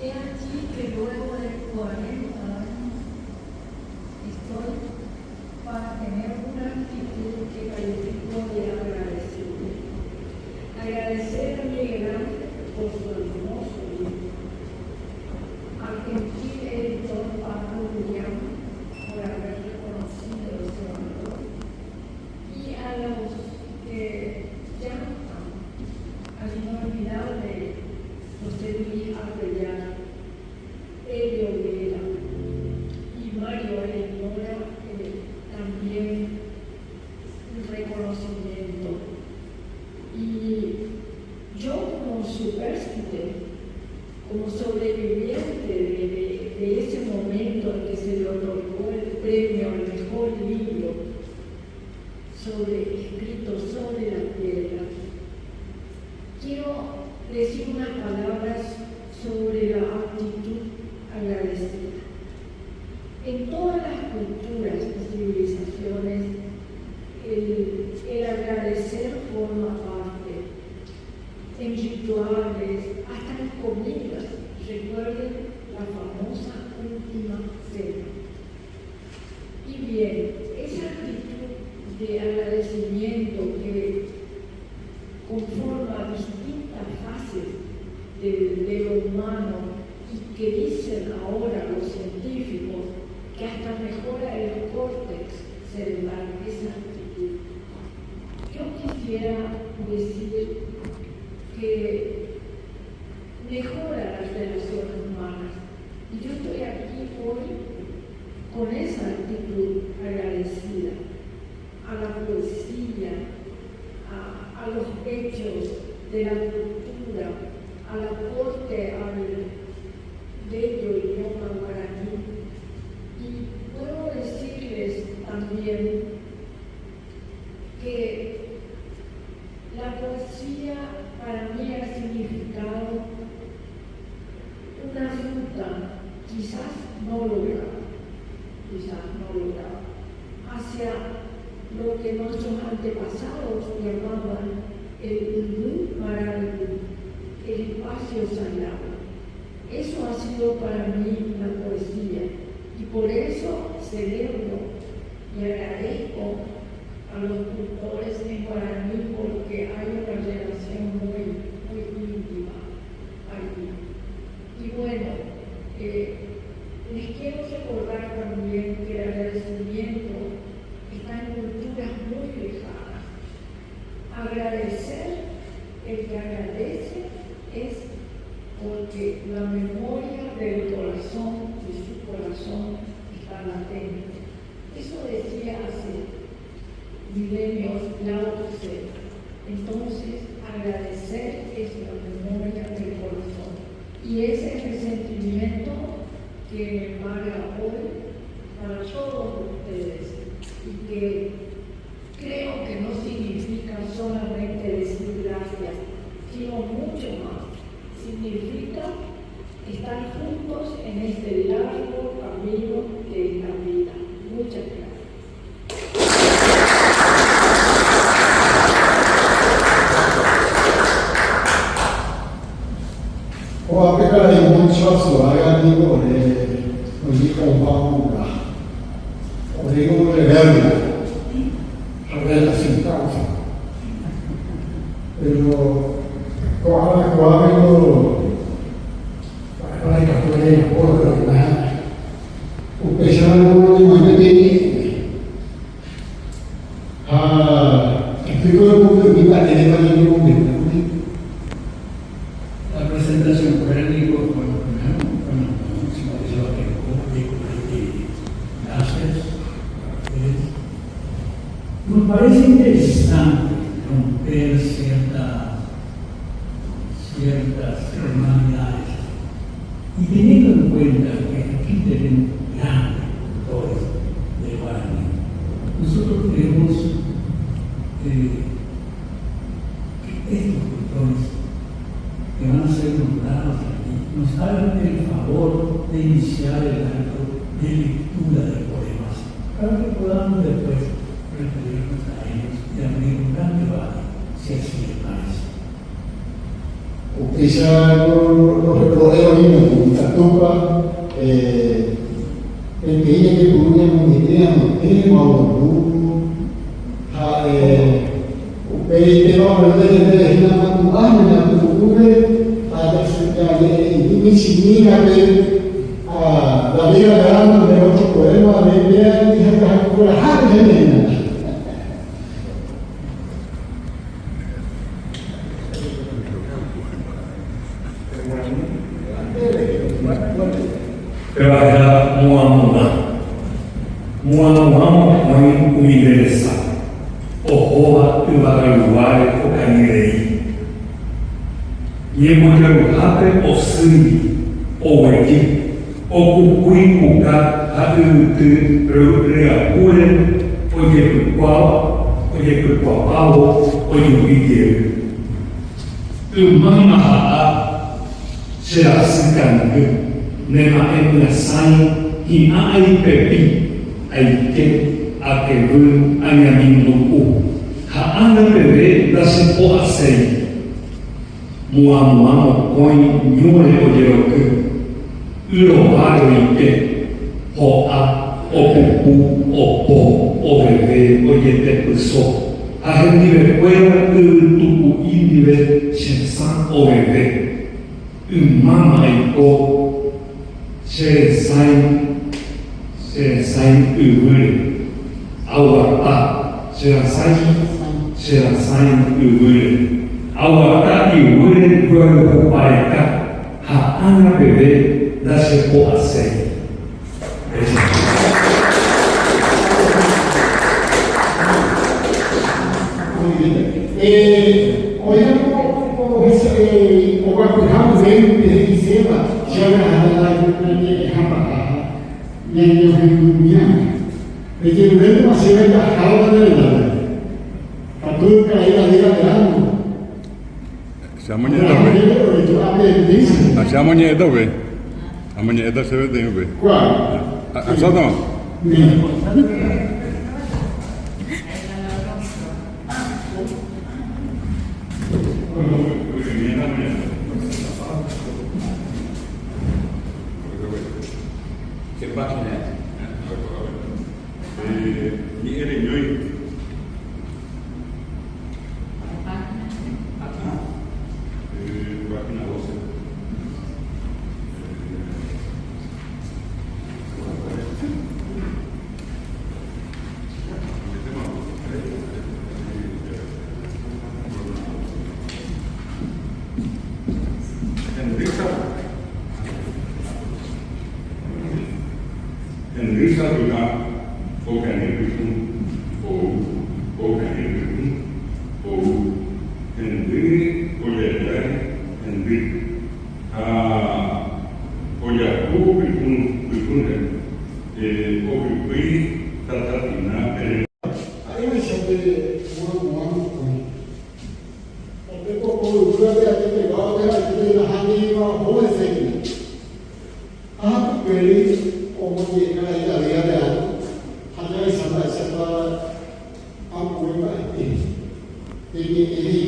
He aquí que luego de 40 años estoy para tener una actitud que califico de agradecido. Agradecer a Miguel Ángel por su hermoso libro, al gentil editor Pablo William por haber reconocido ese valor, y a los que ya al inolvidable José Luis Arrellano, Elio Vera y Mario Eleonora, también un reconocimiento. Y yo, como superstite, como sobreviviente de ese momento en que se le otorgó el premio al mejor libro escrito sobre la piedra, quiero decir unas palabras sobre la actitud agradecida. En todas las culturas y civilizaciones, el agradecer forma parte, en rituales, hasta en comidas. Recuerden la famosa última cena. Y bien, esa actitud de agradecimiento que conforma distintas fases de lo humano y que dicen ahora los científicos que hasta mejora el córtex cerebral, esa actitud. Yo quisiera decir que mejora las relaciones humanas. Y yo estoy aquí hoy con esa actitud agradecida a la poesía, a los hechos de la cultura, al aporte al bello idioma guaraní. Y puedo decirles también que la poesía para mí ha significado una ruta quizás no lograda, hacia lo que nuestros antepasados llamaban el Ulú Maralú, el espacio sagrado. Eso ha sido para mí la poesía, y por eso celebro y agradezco a los cultores en guaraní, porque hay una relación muy íntima allí. Y bueno, les quiero recordar también que el agradecimiento está en culturas muy lejanas. Agradecer, el que agradece, es porque la memoria del corazón, de su corazón, está latente. Eso decía hace milenios Lao Tse. Entonces, agradecer es la memoria del corazón. Y ese es el sentimiento que me embarga hoy para todos ustedes, y que creo que no significa solamente decir gracias, sino mucho más. Significa estar juntos en este largo camino de la vida. Muchas gracias. O 앞에から이번 추웠어 와가지고 우리 공부하고가 우리 오늘 배우고 하루에 sin causa. Pero cuando para capturar por lo demás, empezando muy pequeño, explico el punto de vista de la momento. La presentación por el libro, nos parece interesante romper ciertas formalidades, y teniendo en cuenta que aquí tenemos grandes cultores de guaraní, nosotros queremos que estos cultores que van a ser nombrados aquí nos hagan el favor de iniciar el acto de lectura de poemas, para que podamos después referirnos a ellos y abrir un gran debate, si así les parece. Quizá los problemas mismos ini mau Pero de la matuana, para ini significa la vida grande de otro poema de ver y por la gente. Trabalhar muamua mãe umideresa ohoa uvagaruare okanirei yemojaruhape osui oweki okukui kuka hautu reapure oyekukwapao oyubigeru umamahaa serasikangu nema emunasai hi ai pepi aike akevu anyaminduku haana bebe dase o asei muamuamo koi nyore ojeroku urovaro ike ho a opupu opo obebe oyetepuso ahendive kwera utuku indive shensan obebe umama iko Serasai uvure awata serasai uvure awata uvure goro paika ha ana bebe dase po asei. Siamonya itu be, amanya itu sebetulnya itu be. Asal tu. Enrisa juga organisme ini